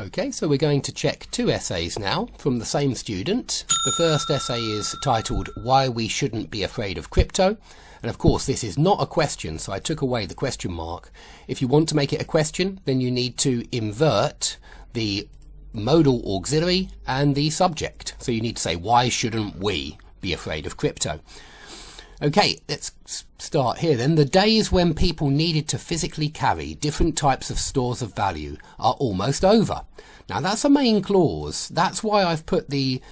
Okay, so we're going to check two essays now from the same student. The first essay is titled Why We Shouldn't Be Afraid of Crypto. And of course this is not a question, so I took away the question mark. If you want to make it a question, then you need to invert the modal auxiliary and the subject. So you need to say, why shouldn't we be afraid of crypto? Okay, let's start here then. The days when people needed to physically carry different types of stores of value are almost over. Now that's a main clause. That's why I've put the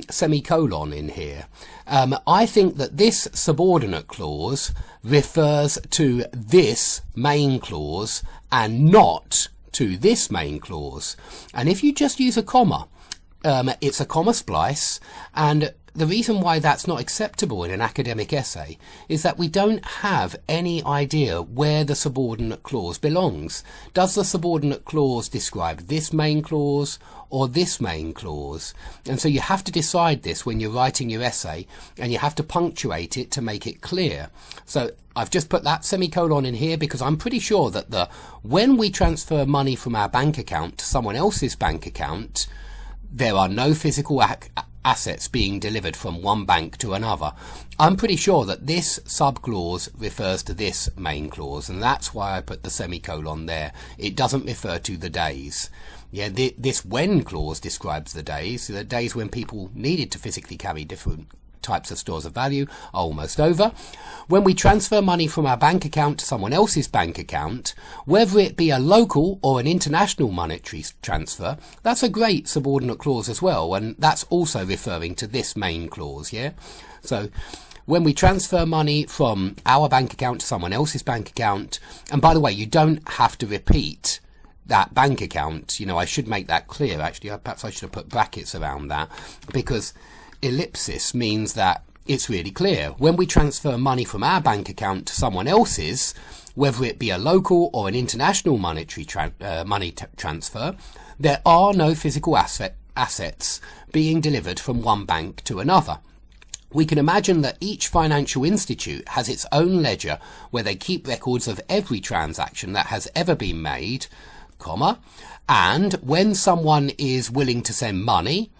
semicolon in here. I think that this subordinate clause refers to this main clause and not to this main clause. And if you just use a comma, it's a comma splice, and the reason why that's not acceptable in an academic essay is that we don't have any idea where the subordinate clause belongs. Does the subordinate clause describe this main clause or this main clause? And so you have to decide this when you're writing your essay, and you have to punctuate it to make it clear. So I've just put that semicolon in here because I'm pretty sure that when we transfer money from our bank account to someone else's bank account, there are no physical assets being delivered from one bank to another. I'm pretty sure that this subclause refers to this main clause, and that's why I put the semicolon there. It doesn't refer to the days. Yeah, this when clause describes the days when people needed to physically carry different types of stores of value are almost over. When we transfer money from our bank account to someone else's bank account, whether it be a local or an international monetary transfer, that's a great subordinate clause as well, and that's also referring to this main clause. Yeah, so when we transfer money from our bank account to someone else's bank account, and by the way, you don't have to repeat that bank account. You know, I should make that clear actually. Perhaps I should have put brackets around that, because ellipsis means that it's really clear. When we transfer money from our bank account to someone else's, whether it be a local or an international monetary transfer, there are no physical assets being delivered from one bank to another. We can imagine that each financial institute has its own ledger where they keep records of every transaction that has ever been made, comma, and when someone is willing to send money,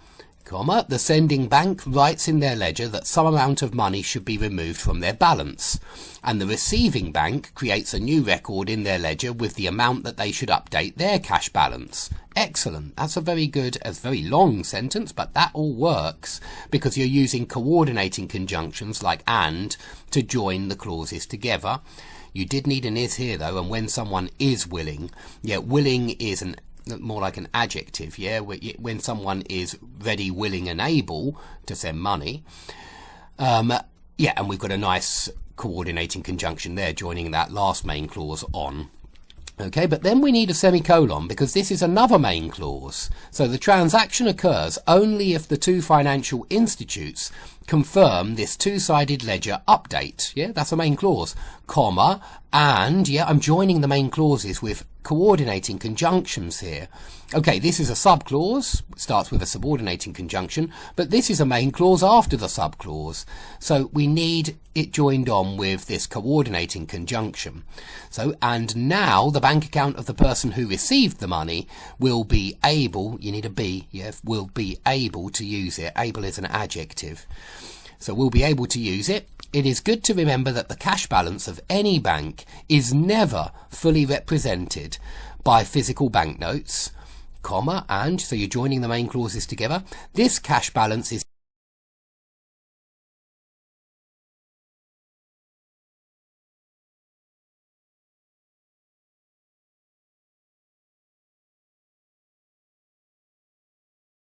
comma, the sending bank writes in their ledger that some amount of money should be removed from their balance, and the receiving bank creates a new record in their ledger with the amount that they should update their cash balance. Excellent. That's a very good, a very long sentence, but that all works because you're using coordinating conjunctions like and to join the clauses together. You did need an is here though, and when someone is willing, yeah, willing is more like an adjective, yeah, when someone is ready, willing and able to send money. Yeah, and we've got a nice coordinating conjunction there joining that last main clause on. Okay, but then we need a semicolon because this is another main clause. So the transaction occurs only if the two financial institutes confirm this two-sided ledger update. Yeah, that's a main clause, comma, and yeah, I'm joining the main clauses with coordinating conjunctions here. Okay, this is a subclause, starts with a subordinating conjunction, but this is a main clause after the subclause. So we need it joined on with this coordinating conjunction. So, and now the bank account of the person who received the money will be able, you need a be, yeah, will be able to use it. Able is an adjective. So we'll be able to use it. It is good to remember that the cash balance of any bank is never fully represented by physical banknotes, comma, and, so you're joining the main clauses together. This cash balance is